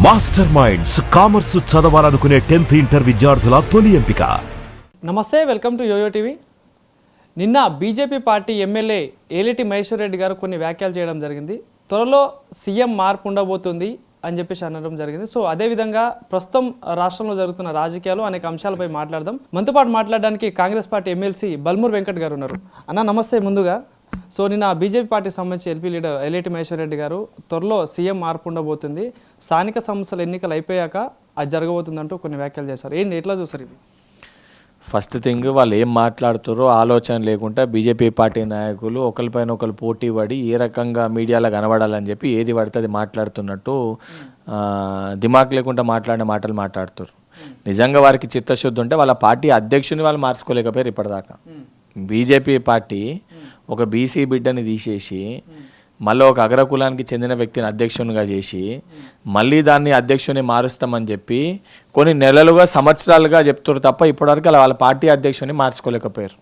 Master minds commerce చదవాలనుకునే 10th inter విద్యార్థుల తొలి ఎంపిక. నమస్తే, వెల్కమ్ టు యోయో టీవీ. నిన్న BJP party MLA Eleti Maheshwar Reddy గారు కొన్ని వ్యాఖ్యలు చేయడం జరిగింది. త్వరలో సీఎం మార్పు ఉండబోతుంది అని చెప్పేసి అనడం జరిగింది. సో అదేవిధంగా ప్రస్తుతం రాష్ట్రంలో జరుగుతున్న రాజకీయాలు అనేక అంశాలపై మాట్లాడదాం. మనతో పాటు మాట్లాడడానికి కాంగ్రెస్ పార్టీ ఎమ్మెల్సీ బల్మూర్ వెంకట్ గారు ఉన్నారు. అన్న నమస్తే. ముందుగా సో నిన్న బీజేపీ పార్టీకి సంబంధించి ఎల్పీ లీడర్ ఏలేటి మహేశ్వర్ రెడ్డి గారు త్వరలో సీఎం మార్పు ఉండబోతుంది, స్థానిక సంస్థల ఎన్నికలు అయిపోయాక అది జరగబోతుందంటూ కొన్ని వ్యాఖ్యలు చేశారు. ఏంటి, ఎట్లా చూసారు ఇది? ఫస్ట్ థింగ్, వాళ్ళు ఏం మాట్లాడుతారో ఆలోచన లేకుండా బీజేపీ పార్టీ నాయకులు ఒకరిపైన ఒకరు పోటీ పడి ఏ రకంగా మీడియాలో కనబడాలని చెప్పి ఏది పడితే అది మాట్లాడుతున్నట్టు దిమాగ్ లేకుండా మాట్లాడిన మాటలు మాట్లాడుతారు. నిజంగా వారికి చిత్తశుద్ధి ఉంటే వాళ్ళ పార్టీ అధ్యక్షుని వాళ్ళు మార్చుకోలేకపోయారు ఇప్పటిదాకా. బీజేపీ పార్టీ ఒక బీసీ బిడ్డని తీసేసి మళ్ళీ ఒక అగ్రకులానికి చెందిన వ్యక్తిని అధ్యక్షునిగా చేసి మళ్ళీ దాన్ని అధ్యక్షుని మారుస్తామని చెప్పి కొన్ని నెలలుగా సంవత్సరాలుగా చెప్తారు తప్ప ఇప్పటివరకు వాళ్ళ పార్టీ అధ్యక్షుని మార్చుకోలేకపోయారు.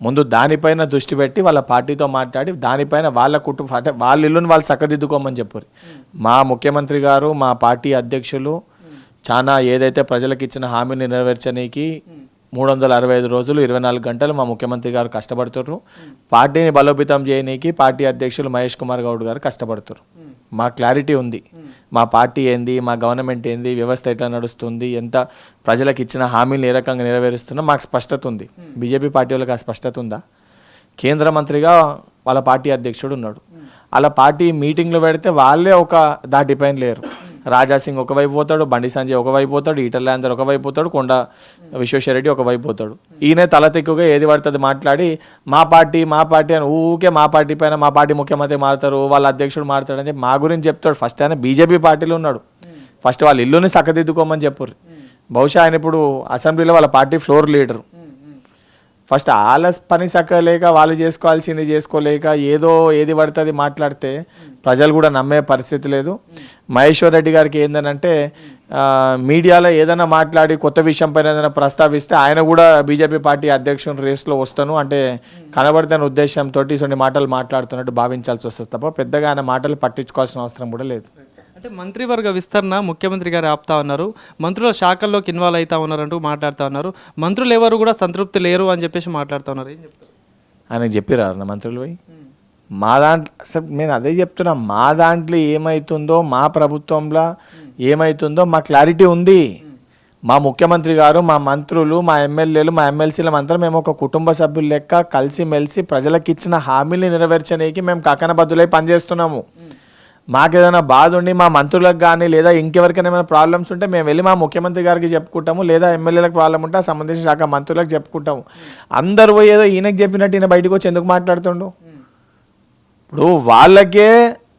ముందు దానిపైన దృష్టి పెట్టి వాళ్ళ పార్టీతో మాట్లాడి దానిపైన వాళ్ళ కుటుంబ అంటే వాళ్ళ ఇల్లుని వాళ్ళు చక్కదిద్దుకోమని చెప్పారు. మా ముఖ్యమంత్రి గారు, మా పార్టీ అధ్యక్షులు చాలా ఏదైతే ప్రజలకు ఇచ్చిన హామీని నెరవేర్చడానికి 365 రోజులు 24 గంటలు మా ముఖ్యమంత్రి గారు కష్టపడుతున్నారు. పార్టీని బలోపేతం చేయడానికి పార్టీ అధ్యక్షులు మహేష్ కుమార్ గౌడ్ గారు కష్టపడుతున్నారు. మా క్లారిటీ ఉంది, మా పార్టీ ఏంది, మా గవర్నమెంట్ ఏంది, వ్యవస్థ ఎట్లా నడుస్తుంది, ఎంత ప్రజలకు ఇచ్చిన హామీలు ఏ రకంగా నెరవేరుస్తున్నా మాకు స్పష్టత ఉంది. బీజేపీ పార్టీ వాళ్ళకి ఆ స్పష్టత ఉందా? కేంద్ర మంత్రిగా వాళ్ళ పార్టీ అధ్యక్షుడు ఉన్నాడు. అలా పార్టీ మీటింగ్లు పెడితే వాళ్ళే ఒక దాటిపైన లేరు. రాజాసింగ్ ఒకవైపు పోతాడు, బండి సంజయ్ ఒకవైపు పోతాడు, ఈటర్లాందర్ ఒకవైపు పోతాడు, కొండ విశ్వేశ్వరరెడ్డి ఒకవైపు పోతాడు. ఈయన తలతెక్కుగా ఏది పడుతుంది మాట్లాడి మా పార్టీ అని ఊకే మా పార్టీ పైన మా పార్టీ ముఖ్యమంత్రి మారుతారు, వాళ్ళ అధ్యక్షుడు మారుతాడు అని మా గురించి చెప్తాడు. ఫస్ట్ ఆయన బీజేపీ పార్టీలో ఉన్నాడు, ఫస్ట్ వాళ్ళ ఇల్లుని చక్కదిద్దుకోమని చెప్పారు. బహుశా ఆయన ఇప్పుడు అసెంబ్లీలో వాళ్ళ పార్టీ ఫ్లోర్ లీడరు. ఫస్ట్ వాళ్ళ పని సక్కలేక వాళ్ళు చేసుకోవాల్సింది చేసుకోలేక ఏది పడుతుంది మాట్లాడితే ప్రజలు కూడా నమ్మే పరిస్థితి లేదు. మహేశ్వర్ రెడ్డి గారికి ఏందనంటే మీడియాలో ఏదైనా మాట్లాడి కొత్త విషయం పైన ఏదైనా ప్రస్తావిస్తే ఆయన కూడా బీజేపీ పార్టీ అధ్యక్షుని రేస్లో వస్తాను అంటే కనబడుతున్న ఉద్దేశంతో కొన్ని మాటలు మాట్లాడుతున్నట్టు భావించాల్సి వస్తుంది తప్ప పెద్దగా ఆయన మాటలు పట్టించుకోవాల్సిన అవసరం కూడా లేదు. అంటే మంత్రివర్గ విస్తరణ ముఖ్యమంత్రి గారు ఆపుతా ఉన్నారు, మంత్రుల శాఖల్లోకి ఇన్వాల్వ్ అవుతా ఉన్నారంటూ మాట్లాడుతూ ఉన్నారు. మంత్రులు ఎవరు కూడా సంతృప్తి లేరు అని చెప్పేసి మాట్లాడుతూ ఉన్నారు. ఏం చెప్తారు? ఆయనకు చెప్పిరారు మంత్రులు పోయి మా దాంట్లో అసలు నేను అదే చెప్తున్నా, మా దాంట్లో ఏమవుతుందో మా ప్రభుత్వంలో ఏమవుతుందో మా క్లారిటీ ఉంది. మా ముఖ్యమంత్రి గారు, మా మంత్రులు, మా ఎమ్మెల్యేలు, మా ఎమ్మెల్సీల మంత్రం మేము ఒక కుటుంబ సభ్యులు లెక్క కలిసిమెలిసి ప్రజలకు ఇచ్చిన హామీని నెరవేర్చడానికి మేము కకనబద్దులై పనిచేస్తున్నాము. మాకేదైనా బాధ ఉండి మా మంత్రులకు కానీ లేదా ఇంకెవరికైనా ఏమైనా ప్రాబ్లమ్స్ ఉంటే మేము వెళ్ళి మా ముఖ్యమంత్రి గారికి చెప్పుకుంటాము, లేదా ఎమ్మెల్యేలకు ప్రాబ్లం ఉంటే ఆ సంబంధించిన శాఖ మంత్రులకు చెప్పుకుంటాము. అందరూ ఏదో ఈయనకు చెప్పినట్టు ఈయన బయటకు వచ్చి ఎందుకు మాట్లాడుతుండు? ఇప్పుడు వాళ్ళకే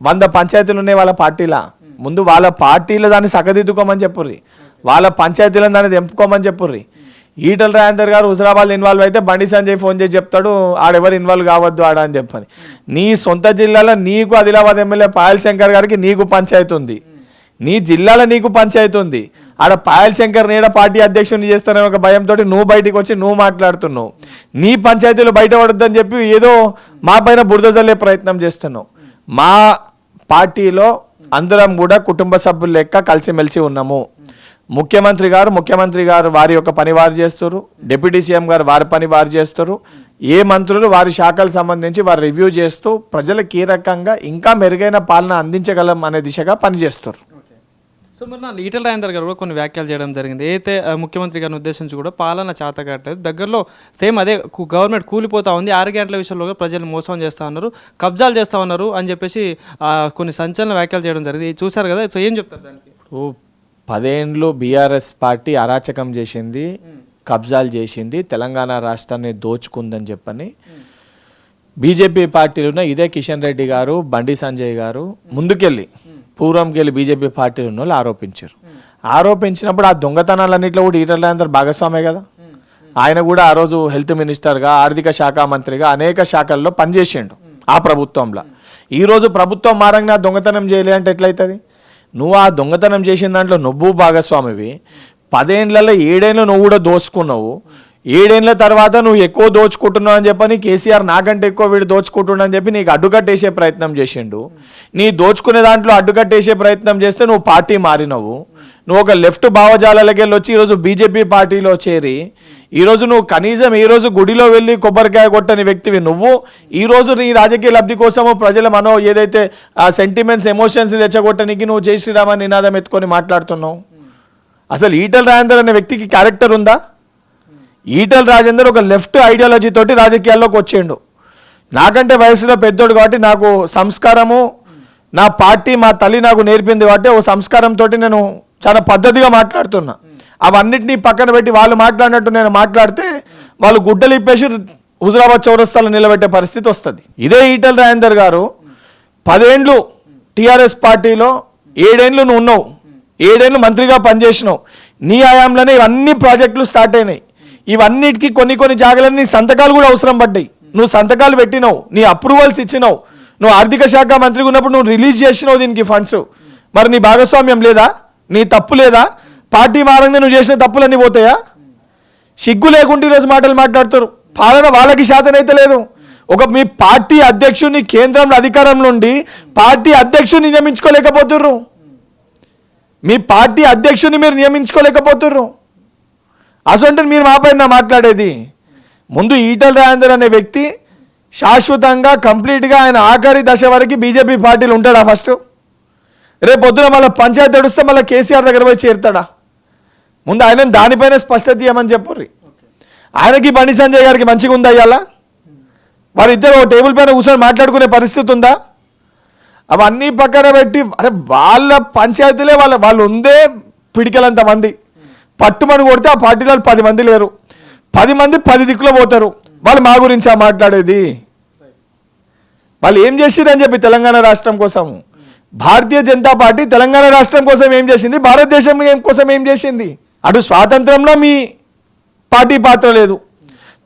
100 పంచాయతీలు ఉన్నాయి వాళ్ళ పార్టీలా. ముందు వాళ్ళ పార్టీలో దాన్ని సగదిద్దుకోమని చెప్పుర్రి, వాళ్ళ పంచాయతీలను దాన్ని తెంపుకోమని చెప్పుర్రి. ఈటల రాజేందర్ గారు హుజరాబాద్ ఇన్వాల్వ్ అయితే బండి సంజయ్ ఫోన్ చేసి చెప్తాడు ఆడెవరు ఇన్వాల్వ్ కావద్దు ఆడ అని చెప్పని. నీ సొంత జిల్లాలో నీకు ఆదిలాబాద్ ఎమ్మెల్యే పాయల్ శంకర్ గారికి నీకు పంచాయతీ ఉంది, నీ జిల్లాలో నీకు పంచాయతీ ఉంది. ఆడ పాయల్ శంకర్ నేడ పార్టీ అధ్యక్షుని చేస్తానని ఒక భయంతో నువ్వు బయటికి వచ్చి నువ్వు మాట్లాడుతున్నావు. నీ పంచాయతీలు బయట పడొద్దని చెప్పి ఏదో మా పైన బురద జల్లే ప్రయత్నం చేస్తున్నావు. మా పార్టీలో అందరం కూడా కుటుంబ సభ్యులు లెక్క కలిసిమెలిసి ఉన్నాము. ముఖ్యమంత్రి గారు వారి యొక్క పని వారు చేస్తారు, డిప్యూటీ సీఎం గారు వారి పని వారు చేస్తారు, ఏ మంత్రులు వారి శాఖలకు సంబంధించి వారు రివ్యూ చేస్తూ ప్రజలకు ఏ రకంగా ఇంకా మెరుగైన పాలన అందించగలం అనే దిశగా పనిచేస్తారు. సో మరి నా ఈటల రాజేందర్ గారు కూడా కొన్ని వ్యాఖ్యలు చేయడం జరిగింది. అయితే ముఖ్యమంత్రి గారిని ఉద్దేశించి కూడా పాలన చేతకట్లేదు, దగ్గరలో సేమ్ అదే గవర్నమెంట్ కూలిపోతా ఉంది, 6 గంటల విషయంలో ప్రజలు మోసం చేస్తూ ఉన్నారు, కబ్జాలు చేస్తూ ఉన్నారు అని చెప్పేసి కొన్ని సంచలన వ్యాఖ్యలు చేయడం జరిగింది. చూశారు కదా, సో ఏం చెప్తారు దానికి? 10 ఏళ్ళు బీఆర్ఎస్ పార్టీ అరాచకం చేసింది, కబ్జాలు చేసింది, తెలంగాణ రాష్ట్రాన్ని దోచుకుందని చెప్పని బీజేపీ పార్టీలో ఇదే కిషన్ రెడ్డి గారు, బండి సంజయ్ గారు ముందుకెళ్ళి పూర్వంకెళ్ళి బీజేపీ పార్టీలో ఉన్న వాళ్ళు ఆరోపించారు. ఆరోపించినప్పుడు ఆ దొంగతనాలన్నింటిలో కూడా ఈటల రాజేందర్ భాగస్వామే కదా. ఆయన కూడా ఆ రోజు హెల్త్ మినిస్టర్గా, ఆర్థిక శాఖ మంత్రిగా అనేక శాఖల్లో పనిచేసిండు ఆ ప్రభుత్వంలో. ఈరోజు ప్రభుత్వం మారంగా దొంగతనం చేయలే అంటే ఎట్లయితుంది? నువ్వు ఆ దొంగతనం చేసిన దాంట్లో నువ్వు భాగస్వామివి, 10 ఏళ్లలో 7 ఏళ్ళు నువ్వు కూడా దోసుకున్నావు. 7 ఏళ్ల తర్వాత నువ్వు ఎక్కువ దోచుకుంటున్నావు అని చెప్పని కేసీఆర్ నాకంటే ఎక్కువ వీడు దోచుకుంటున్నా అని చెప్పి నీకు అడ్డుకట్టేసే ప్రయత్నం చేసిండు. నీ దోచుకునే దాంట్లో అడ్డుకట్టేసే ప్రయత్నం చేస్తే నువ్వు పార్టీ మారినవు. నువ్వు ఒక లెఫ్ట్ భావజాలకి వెళ్ళి వచ్చి ఈరోజు బీజేపీ పార్టీలో చేరి ఈరోజు నువ్వు కనీసం ఈరోజు గుడిలో వెళ్ళి కొబ్బరికాయ కొట్టని వ్యక్తివి నువ్వు ఈరోజు నీ రాజకీయ లబ్ధి కోసము ప్రజల ఏదైతే ఆ సెంటిమెంట్స్ ఎమోషన్స్ రెచ్చగొట్టడానికి నువ్వు జై శ్రీరామ నినాదం ఎత్తుకొని మాట్లాడుతున్నావు. అసలు ఈటల రాజేందర్ అనే వ్యక్తికి క్యారెక్టర్ ఉందా? ఈటల రాజేందర్ ఒక లెఫ్ట్ ఐడియాలజీ తోటి రాజకీయాల్లోకి వచ్చేయండు. నాకంటే వయసులో పెద్దోడు కాబట్టి నాకు సంస్కారము నా పార్టీ మా తల్లి నాకు నేర్పింది కాబట్టి ఓ సంస్కారంతో నేను చాలా పద్ధతిగా మాట్లాడుతున్నా. అవన్నిటినీ పక్కన పెట్టి వాళ్ళు మాట్లాడినట్టు నేను మాట్లాడితే వాళ్ళు గుడ్డలు ఇప్పేసి హుజురాబాద్ చౌరస్తాలో నిలబెట్టే పరిస్థితి వస్తుంది. ఇదే ఈటల రాజేందర్ గారు 10 ఏళ్ళు టీఆర్ఎస్ పార్టీలో 7 ఏళ్ళు నువ్వు ఉన్నావు, 7 ఏళ్ళు మంత్రిగా పనిచేసినావు. నీ హయాంలోనే ఇవన్నీ ప్రాజెక్టులు స్టార్ట్ అయినాయి. ఇవన్నిటికీ కొన్ని జాగాలన్నీ సంతకాలు కూడా అవసరం పడ్డాయి. నువ్వు సంతకాలు పెట్టినావు, నీ అప్రూవల్స్ ఇచ్చినావు. నువ్వు ఆర్థిక శాఖ మంత్రిగా ఉన్నప్పుడు నువ్వు రిలీజ్ చేసినావు దీనికి ఫండ్స్. మరి నీ భాగస్వామ్యం లేదా? నీ తప్పు లేదా? పార్టీ మారంగా నువ్వు చేసిన తప్పులన్నీ పోతాయా? సిగ్గు లేకుండా ఈరోజు మాటలు మాట్లాడుతారు. పాలన వాళ్ళకి శాతనైతే లేదు. మీ పార్టీ అధ్యక్షుడిని కేంద్రంలో అధికారంలో ఉండి పార్టీ అధ్యక్షుడిని నియమించుకోలేకపోతుర్రు. మీ పార్టీ అధ్యక్షుడిని మీరు నియమించుకోలేకపోతుర్రు. అసలు మీరు మాపైన మాట్లాడేది. ముందు ఈటల రాజేందర్ అనే వ్యక్తి శాశ్వతంగా కంప్లీట్గా ఆయన ఆఖరి దశ వరకు బీజేపీ పార్టీలు ఉంటాడా? ఫస్ట్ రేపు పొద్దున మళ్ళీ పంచాయతీ నడుస్తే మళ్ళీ కేసీఆర్ దగ్గర పోయి చేరుతాడా? ముందు ఆయన దానిపైన స్పష్టత ఇవ్వమని చెప్పుర్రి. ఆయనకి బండి సంజయ్ గారికి మంచిగా ఉందా? ఇవాళ వారిద్దరు ఒక టేబుల్ పైన కూర్చొని మాట్లాడుకునే పరిస్థితి ఉందా? అవన్నీ పక్కన పెట్టి అరే వాళ్ళ పంచాయతీలే వాళ్ళు ఉందే పిడికలంత మంది పట్టుమని కొడితే ఆ పార్టీలో 10 మంది లేరు. 10 మంది 10 దిక్కులో పోతారు. వాళ్ళు మా గురించి మాట్లాడేది. వాళ్ళు ఏం చేసిరని చెప్పి తెలంగాణ రాష్ట్రం కోసం భారతీయ జనతా పార్టీ తెలంగాణ రాష్ట్రం కోసం ఏం చేసింది? భారతదేశం కోసం ఏం చేసింది? అటు స్వాతంత్రంలో మీ పార్టీ పాత్ర లేదు,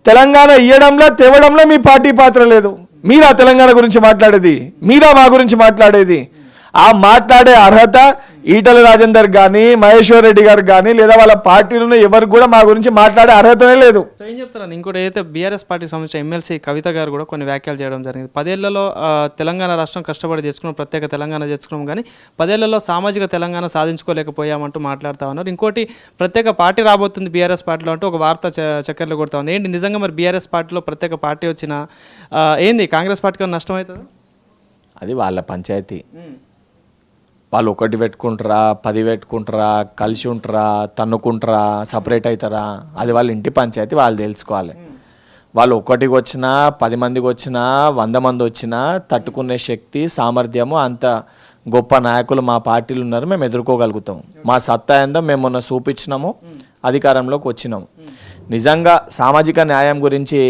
తెలంగాణ ఇయ్యడంలో తేవడంలో మీ పార్టీ పాత్ర లేదు. మీరా తెలంగాణ గురించి మాట్లాడేది? మీరా మా గురించి మాట్లాడేది? ఆ మాట్లాడే అర్హత ఈటల రాజేందర్ కానీ మహేశ్వర్ రెడ్డి గారు కానీ లేదా వాళ్ళ పార్టీలో ఎవరికి కూడా మా గురించి మాట్లాడే అర్హతనే లేదు. సో ఏం చెప్తాను, ఇంకోటి అయితే బీఆర్ఎస్ పార్టీకి సంబంధించిన ఎమ్మెల్సీ కవిత గారు కూడా కొన్ని వ్యాఖ్యలు చేయడం జరిగింది. 10 ఏళ్లలో తెలంగాణ రాష్ట్రం కష్టపడి చేసుకున్నాం, ప్రత్యేక తెలంగాణ చేసుకున్నాం, కానీ 10 ఏళ్లలో సామాజిక తెలంగాణ సాధించుకోలేకపోయామంటూ మాట్లాడుతూ ఉన్నారు. ఇంకోటి ప్రత్యేక పార్టీ రాబోతుంది బీఆర్ఎస్ పార్టీలో అంటూ ఒక వార్త చక్కర్లు కొడుతూ ఉంది. ఏంటి నిజంగా మరి బీఆర్ఎస్ పార్టీలో ప్రత్యేక పార్టీ వచ్చిన ఏంది కాంగ్రెస్ పార్టీకి నష్టం అవుతుంది? అది వాళ్ళ పంచాయతీ. వాళ్ళు 1 పెట్టుకుంటారా, 10 పెట్టుకుంటారా, కలిసి ఉంటారా, తన్నుకుంటారా, సపరేట్ అవుతారా, అది వాళ్ళ ఇంటి పంచాయతీ, వాళ్ళు తెలుసుకోవాలి. వాళ్ళు 1కి వచ్చినా 10 మందికి వచ్చినా 100 మంది వచ్చినా తట్టుకునే శక్తి సామర్థ్యము అంత గొప్ప నాయకులు మా పార్టీలు ఉన్నారు. మేము ఎదుర్కోగలుగుతాం. మా సత్తా ఏందో మేము మొన్న చూపించినాము, అధికారంలోకి వచ్చినాము. నిజంగా సామాజిక న్యాయం గురించి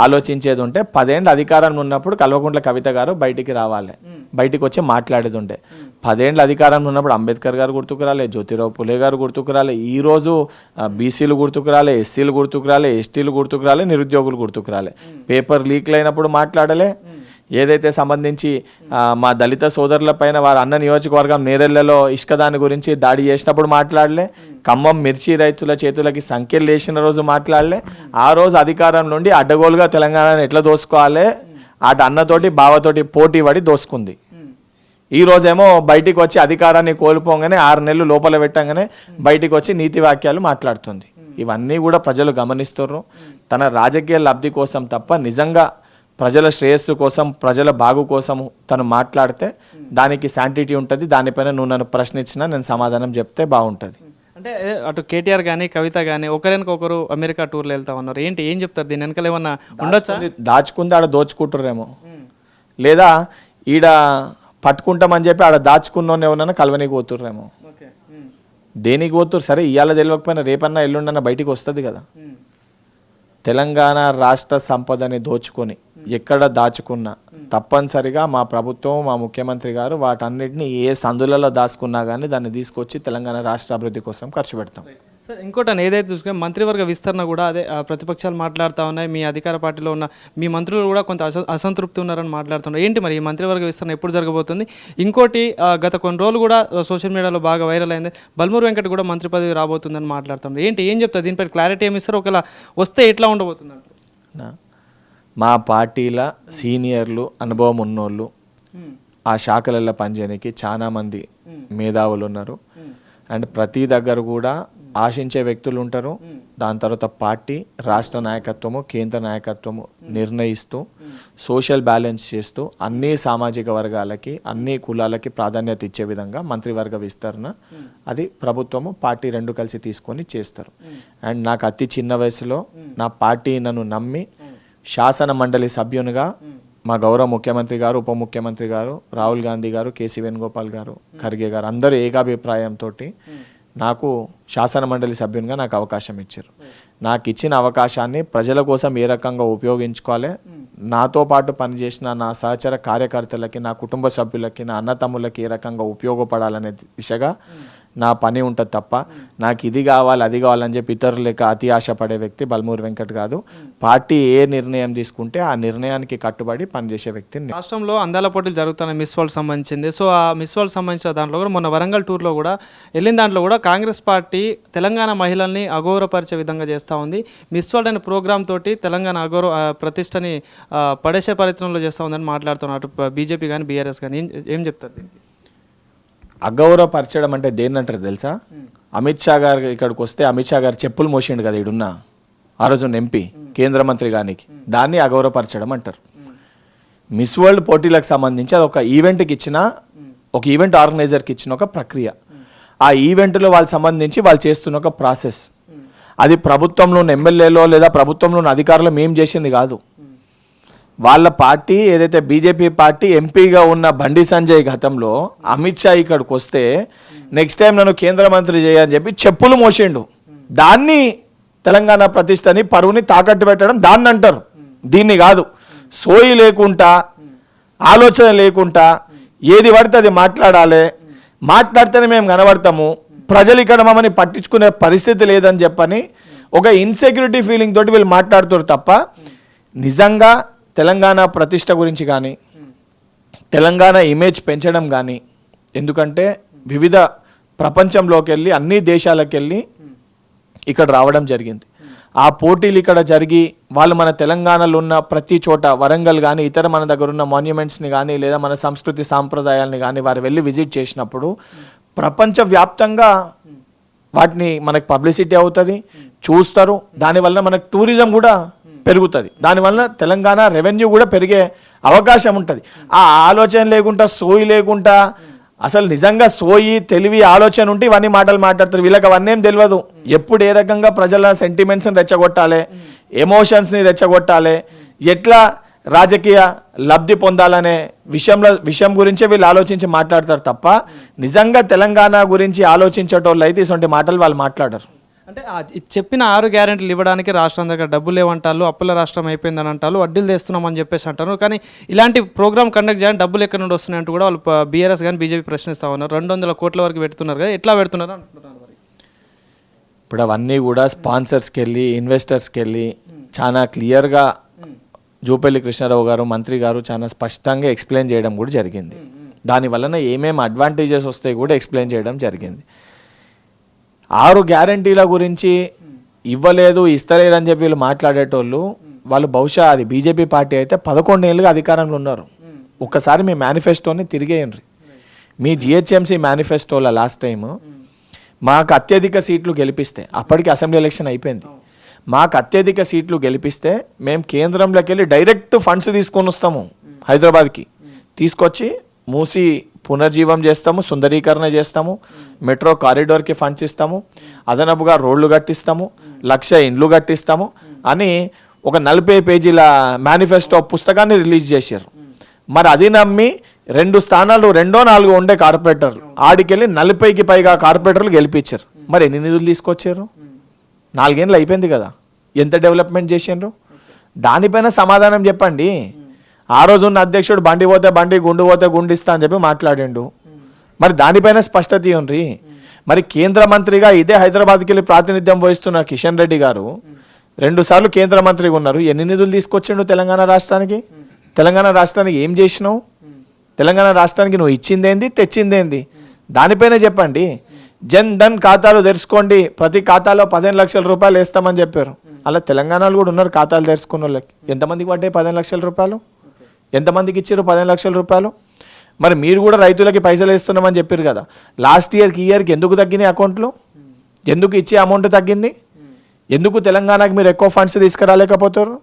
ఆలోచించేది ఉంటే 10 ఏళ్ళు అధికారంలో ఉన్నప్పుడు కల్వకుంట్ల కవిత గారు బయటికి రావాలి, బయటికి వచ్చి మాట్లాడేది ఉంటే. 10 ఏళ్ళు అధికారంలో ఉన్నప్పుడు అంబేద్కర్ గారు గుర్తుకు రాలే, జ్యోతిరావు పులే గారు గుర్తుకు రాలే, ఈరోజు బీసీలు గుర్తుకు రాలే, ఎస్సీలు గుర్తుకు రాలే, ఎస్టీలు గుర్తుకు రాలే, నిరుద్యోగులు గుర్తుకు రాలే. పేపర్ లీక్లు అయినప్పుడు మాట్లాడలే. ఏదైతే సంబంధించి మా దళిత సోదరుల పైన వారి అన్న నియోజకవర్గం నేరెళ్లలో ఇసుక దాని గురించి దాడి చేసినప్పుడు మాట్లాడలే. ఖమ్మం మిర్చి రైతుల చేతులకి సంఖ్యలు వేసిన రోజు మాట్లాడలే. ఆ రోజు అధికారం నుండి అడ్డగోలుగా తెలంగాణను ఎట్లా దోసుకోవాలి అటు అన్నతోటి బావతోటి పోటీ పడి దోసుకుంది. ఈ రోజేమో బయటికి వచ్చి అధికారాన్ని కోల్పోగానే 6 నెలలు లోపల పెట్టంగానే బయటికి వచ్చి నీతి వాక్యాలు మాట్లాడుతుంది. ఇవన్నీ కూడా ప్రజలు గమనిస్తున్నారు. తన రాజకీయ లబ్ధి కోసం తప్ప నిజంగా ప్రజల శ్రేయస్సు కోసం, ప్రజల బాగు కోసం తను మాట్లాడితే దానికి శాంటిటీ ఉంటుంది. దానిపైన నువ్వు నన్ను ప్రశ్నించినా నేను సమాధానం చెప్తే బాగుంటుంది. అంటే అటు కేటీఆర్ కానీ కవిత కానీ ఒకరికొకరు అమెరికా టూర్లో వెళ్తా ఉన్నారు. ఏం చెప్తారు దీని వెనకాల? ఏమన్నా ఉండొచ్చా? దాచుకుంది ఆడ దోచుకుంటారేమో, లేదా ఈడ పట్టుకుంటామని చెప్పి ఆడ దాచుకున్నోని ఎవరన్నా కలవనికి పోతుర్రేమో. దేనికి పోతురు? సరే ఇవాళ తెలియకపోయినా రేపన్నా ఎల్లుండన్నా బయటికి వస్తుంది కదా. తెలంగాణ రాష్ట్ర సంపదని దోచుకొని ఎక్కడ దాచుకున్నా తప్పనిసరిగా మా ప్రభుత్వం, మా ముఖ్యమంత్రి గారు వాటన్నిటిని ఏ సందులలో దాచుకున్నా కానీ దాన్ని తీసుకొచ్చి తెలంగాణ రాష్ట్ర అభివృద్ధి కోసం ఖర్చు పెడతాం. సో సార్ ఇంకోటి ఏదైతే చూసుకుని మంత్రివర్గ విస్తరణ కూడా అదే ప్రతిపక్షాలు మాట్లాడుతూ ఉన్నాయి, మీ అధికార పార్టీలో ఉన్న మీ మంత్రులు కూడా కొంత అసంతృప్తి ఉన్నారని మాట్లాడుతున్నారు. ఏంటి మరి ఈ మంత్రివర్గ విస్తరణ ఎప్పుడు జరగబోతుంది? ఇంకోటి గత కొన్ని రోజులు కూడా సోషల్ మీడియాలో బాగా వైరల్ అయింది, బల్మూరు వెంకట్ కూడా మంత్రి పదవి రాబోతుందని మాట్లాడుతున్నారు. ఏంటి ఏం చెప్తారు దీనిపై క్లారిటీ ఏమి ఇస్తారు? ఒకవేళ వస్తే ఎట్లా ఉండబోతుంది అంటారు? మా పార్టీల సీనియర్లు అనుభవం ఉన్నోళ్ళు ఆ శాఖలలో పనిచేయడానికి చాలా మంది మేధావులు ఉన్నారు. అండ్ ప్రతి దగ్గర కూడా ఆశించే వ్యక్తులు ఉంటారు. దాని తర్వాత పార్టీ రాష్ట్ర నాయకత్వము కేంద్ర నాయకత్వము నిర్ణయిస్తూ సోషల్ బ్యాలెన్స్ చేస్తూ అన్ని సామాజిక వర్గాలకి అన్ని కులాలకి ప్రాధాన్యత ఇచ్చే విధంగా మంత్రివర్గ విస్తరణ అది ప్రభుత్వము పార్టీ రెండు కలిసి తీసుకొని చేస్తారు. అండ్ నాకు అతి చిన్న వయసులో నా పార్టీ నన్ను నమ్మి శాసన మండలి సభ్యునిగా మా గౌరవ ముఖ్యమంత్రి గారు ఉప ముఖ్యమంత్రి గారు రాహుల్ గాంధీ గారు కేసీ వేణుగోపాల్ గారు ఖర్గే గారు అందరూ ఏకాభిప్రాయంతో నాకు శాసన మండలి సభ్యునిగా నాకు అవకాశం ఇచ్చారు. నాకు ఇచ్చిన అవకాశాన్ని ప్రజల కోసం ఏ రకంగా ఉపయోగించుకోవాలి, నాతో పాటు పనిచేసిన నా సహచర కార్యకర్తలకి నా కుటుంబ సభ్యులకి నా అన్నతమ్ములకి ఏ రకంగా ఉపయోగపడాలనే దిశగా నా పని ఉంటుంది తప్ప నాకు ఇది కావాలి అది కావాలని చెప్పి ఇతరులు లేక అతి ఆశపడే వ్యక్తి బల్మూరు వెంకట్ కాదు. పార్టీ ఏ నిర్ణయం తీసుకుంటే ఆ నిర్ణయానికి కట్టుబడి పనిచేసే వ్యక్తిని. రాష్ట్రంలో అందాల పోటీలు జరుగుతున్న మిస్ వరల్డ్ సంబంధించింది. సో ఆ మిస్ వరల్డ్ సంబంధించిన దాంట్లో కూడా మొన్న వరంగల్ టూర్లో కూడా వెళ్ళిన దాంట్లో కూడా కాంగ్రెస్ పార్టీ తెలంగాణ మహిళల్ని అగౌరవపరిచే విధంగా చేస్తూ ఉంది. మిస్ వరల్డ్ అనే ప్రోగ్రామ్ తోటి తెలంగాణ ప్రతిష్టని పడేసే ప్రయత్నంలో చేస్తూ ఉందని మాట్లాడుతున్నారు బీజేపీ కానీ బీఆర్ఎస్ కానీ. ఏం చెప్తారు దీనికి? అగౌరవపరచడం అంటే దేన్ని అంటారు తెలుసా? అమిత్ షా గారు ఇక్కడికి వస్తే అమిత్ షా గారు చెప్పులు మోసిండు కదా ఇడున్న ఆ రోజు ఎంపీ కేంద్ర మంత్రి గానికి, దాన్ని అగౌరవపరచడం అంటారు. మిస్ వరల్డ్ పోటీలకు సంబంధించి అది ఒక ఈవెంట్కి ఇచ్చిన ఒక ఈవెంట్ ఆర్గనైజర్కి ఇచ్చిన ఒక ప్రక్రియ. ఆ ఈవెంట్లో వాళ్ళు సంబంధించి వాళ్ళు చేస్తున్న ఒక ప్రాసెస్. అది ప్రభుత్వంలో ఉన్న ఎమ్మెల్యేలో లేదా ప్రభుత్వంలో ఉన్న అధికారులు మేం చేసింది కాదు. వాళ్ళ పార్టీ ఏదైతే బీజేపీ పార్టీ ఎంపీగా ఉన్న బండి సంజయ్ గతంలో అమిత్ షా ఇక్కడికి వస్తే నెక్స్ట్ టైం నన్ను కేంద్ర మంత్రి చేయని చెప్పి చెప్పులు మోసిండు. దాన్ని తెలంగాణ ప్రతిష్టని పరువుని తాకట్టు పెట్టడం దాన్ని అంటారు, దీన్ని కాదు. సోయి లేకుండా ఆలోచన లేకుండా ఏది పడితే అది మాట్లాడితేనే మేము కనబడతాము, ప్రజలు ఇక్కడ మమ్మల్ని పట్టించుకునే పరిస్థితి లేదని చెప్పని ఒక ఇన్సెక్యూరిటీ ఫీలింగ్ తోటి వీళ్ళు మాట్లాడుతారు తప్ప నిజంగా తెలంగాణ ప్రతిష్ట గురించి కానీ తెలంగాణ ఇమేజ్ పెంచడం కానీ. ఎందుకంటే వివిధ ప్రపంచంలోకి వెళ్ళి అన్ని దేశాలకు వెళ్ళి ఇక్కడ రావడం జరిగింది. ఆ పోటీలు ఇక్కడ జరిగి వాళ్ళు మన తెలంగాణలో ఉన్న ప్రతి చోట వరంగల్ కానీ ఇతర మన దగ్గర ఉన్న మాన్యుమెంట్స్ని కానీ లేదా మన సంస్కృతి సాంప్రదాయాలని కానీ వారు వెళ్ళి విజిట్ చేసినప్పుడు ప్రపంచవ్యాప్తంగా వాటిని మనకు పబ్లిసిటీ అవుతుంది, చూస్తారు. దానివల్ల మనకు టూరిజం కూడా పెరుగుతుంది. దానివల్ల తెలంగాణ రెవెన్యూ కూడా పెరిగే అవకాశం ఉంటుంది. ఆ ఆలోచన లేకుండా సోయి లేకుండా అసలు నిజంగా సోయి తెలివి ఆలోచన ఉంటే ఇవన్నీ మాటలు మాట్లాడతారు. వీళ్ళకి అవన్నీ ఏం తెలియదు. ఎప్పుడు ఏ రకంగా ప్రజల సెంటిమెంట్స్ని రెచ్చగొట్టాలి, ఎమోషన్స్ని రెచ్చగొట్టాలి, ఎట్లా రాజకీయ లబ్ధి పొందాలనే విషయం గురించే వీళ్ళు ఆలోచించి మాట్లాడతారు తప్ప నిజంగా తెలంగాణ గురించి ఆలోచించేటోళ్ళు అయితే ఇటువంటి మాటలు వాళ్ళు మాట్లాడరు. అంటే చెప్పిన 6 గ్యారెంటీలు ఇవ్వడానికి రాష్ట్రం దగ్గర డబ్బులు లేవంటారు, అప్పుల రాష్ట్రం అయిపోయిందని అంటారు, వడ్డీలు తెస్తున్నామని చెప్పేసి అంటారు. కానీ ఇలాంటి ప్రోగ్రామ్ కండక్ట్ చేయాలని డబ్బులు ఎక్కడి నుండి వస్తున్నాయంటూ కూడా వాళ్ళు బీఆర్ఎస్ కానీ బీజేపీ ప్రశ్నిస్తూ ఉన్నారు. 200 కోట్ల వరకు పెడుతున్నారు కదా, ఎట్లా పెడుతున్నారు అంటున్నారు. ఇప్పుడు అవన్నీ కూడా స్పాన్సర్స్కి వెళ్ళి ఇన్వెస్టర్స్కి వెళ్ళి చాలా క్లియర్గా జూపల్లి కృష్ణారావు గారు మంత్రి గారు చాలా స్పష్టంగా ఎక్స్ప్లెయిన్ చేయడం కూడా జరిగింది. దానివలన ఏమేమి అడ్వాంటేజెస్ వస్తాయి కూడా ఎక్స్ప్లెయిన్ చేయడం జరిగింది. 6 గ్యారంటీల గురించి ఇవ్వలేదు ఇస్తలేరు అని చెప్పి వీళ్ళు మాట్లాడేటోళ్ళు వాళ్ళు బహుశా అది బీజేపీ పార్టీ అయితే 11 ఏళ్ళుగా అధికారంలో ఉన్నారు. ఒక్కసారి మీ మేనిఫెస్టోని తిరిగేయండి. మీ జిహెచ్ఎంసీ మేనిఫెస్టోలో లాస్ట్ టైం మాకు అత్యధిక సీట్లు గెలిపిస్తే, అప్పటికి అసెంబ్లీ ఎలక్షన్ అయిపోయింది, మాకు అత్యధిక సీట్లు గెలిపిస్తే మేము కేంద్రంలోకి వెళ్ళి డైరెక్ట్ ఫండ్స్ తీసుకొని వస్తాము, హైదరాబాద్కి తీసుకొచ్చి మూసి పునర్జీవం చేస్తాము, సుందరీకరణ చేస్తాము, మెట్రో కారిడార్కి ఫండ్స్ ఇస్తాము, అదనపుగా రోడ్లు కట్టిస్తాము, 1,00,000 ఇండ్లు కట్టిస్తాము అని ఒక 40 పేజీల మేనిఫెస్టో పుస్తకాన్ని రిలీజ్ చేశారు. మరి అది నమ్మి 2 స్థానాలు 2-4 ఉండే కార్పొరేటర్లు ఆడికెళ్ళి 40కి పైగా కార్పొరేటర్లు గెలిపించారు. మరి ఎన్ని నిధులు తీసుకొచ్చారు? 4 ఏళ్ళు అయిపోయింది కదా, ఎంత డెవలప్మెంట్ చేసిండ్రు? దానిపైన సమాధానం చెప్పండి. ఆ రోజు ఉన్న అధ్యక్షుడు బండి పోతే బండి గుండు పోతే గుండిస్తా అని చెప్పి మాట్లాడిండు. మరి దానిపైన స్పష్టత ఇవ్వండి. మరి కేంద్ర మంత్రిగా ఇదే హైదరాబాద్కి వెళ్ళి ప్రాతినిధ్యం వహిస్తున్న కిషన్ రెడ్డి గారు 2 సార్లు కేంద్ర మంత్రిగా ఉన్నారు. ఎన్ని నిధులు తీసుకొచ్చిండు తెలంగాణ రాష్ట్రానికి? తెలంగాణ రాష్ట్రానికి ఏం చేసినావు? తెలంగాణ రాష్ట్రానికి నువ్వు ఇచ్చిందేంది, తెచ్చిందేంది? దానిపైన చెప్పండి. జన్ ధన్ ఖాతాలు తెరుచుకోండి, ప్రతి ఖాతాలో 15 లక్షల రూపాయలు వేస్తామని చెప్పారు. అలా తెలంగాణలో కూడా ఉన్నారు ఖాతాలు తెరుచుకున్న వాళ్ళకి. ఎంతమందికి పడ్డాయి 15 లక్షల రూపాయలు? ఎంతమందికి ఇచ్చారు 15 లక్షల రూపాయలు? మరి మీరు కూడా రైతులకి పైసలు వేస్తున్నామని చెప్పారు కదా. లాస్ట్ ఇయర్కి ఎందుకు తగ్గినాయి అకౌంట్లు? ఎందుకు ఇచ్చే అమౌంట్ తగ్గింది? ఎందుకు తెలంగాణకి మీరు ఎక్కువ ఫండ్స్ తీసుకురాలేకపోతారు?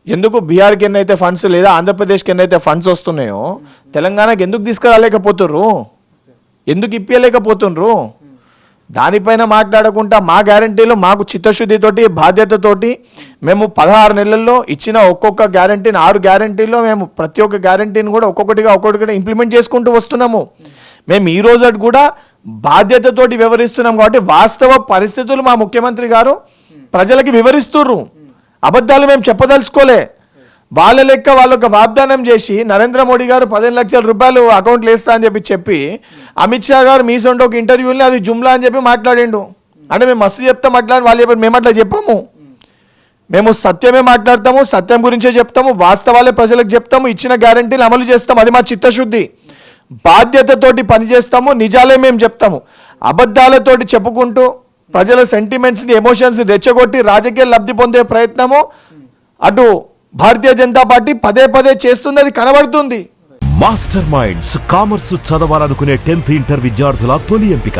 ఎందుకు బీహార్కి ఎన్నైతే ఫండ్స్ లేదా ఆంధ్రప్రదేశ్కి ఎన్నైతే ఫండ్స్ వస్తున్నాయో తెలంగాణకి ఎందుకు తీసుకురాలేకపోతుర్రు? ఎందుకు ఇప్పలేకపోతుండ్రు? దానిపైన మాట్లాడకుండా మా గ్యారంటీలు మాకు చిత్తశుద్ధితోటి బాధ్యతతోటి మేము 16 నెలల్లో ఇచ్చిన ఒక్కొక్క గ్యారంటీని 6 గ్యారంటీల్లో మేము ప్రతి ఒక్క గ్యారంటీని కూడా ఒక్కొక్కటిగా ఇంప్లిమెంట్ చేసుకుంటూ వస్తున్నాము. మేము ఈ రోజు కూడా బాధ్యతతోటి వివరిస్తున్నాం కాబట్టి వాస్తవ పరిస్థితులు మా ముఖ్యమంత్రి గారు ప్రజలకి వివరిస్తుర్రు. అబద్ధాలు మేము చెప్పదలుచుకోలే. వాళ్ళ లెక్క వాళ్ళొక వాగ్దానం చేసి నరేంద్ర మోడీ గారు 15 లక్షల రూపాయలు అకౌంట్లు వేస్తా అని చెప్పి అమిత్ షా గారు మీ సొంత ఒక ఇంటర్వ్యూని అది జుమ్లా అని చెప్పి మాట్లాడిండు. అంటే మేము మస్తు చెప్తాం అట్లా అని వాళ్ళు చెప్పారు. మేము అట్లా చెప్పాము. మేము సత్యమే మాట్లాడతాము, సత్యం గురించే చెప్తాము, వాస్తవాలే ప్రజలకు చెప్తాము, ఇచ్చిన గ్యారంటీలు అమలు చేస్తాము. అది మా చిత్తశుద్ధి. బాధ్యతతోటి పనిచేస్తాము, నిజాలే మేము చెప్తాము. అబద్ధాలతోటి చెప్పుకుంటూ ప్రజల సెంటిమెంట్స్ని ఎమోషన్స్ని రెచ్చగొట్టి రాజకీయ లబ్ధి పొందే ప్రయత్నము అటు భారతీయ జనతా పార్టీ పదే చేస్తుంది. అది కనబడుతుంది. మాస్టర్ మైండ్స్ కామర్సు చదవాలనుకునే 10th ఇంటర్ విద్యార్థుల తొలి ఎంపిక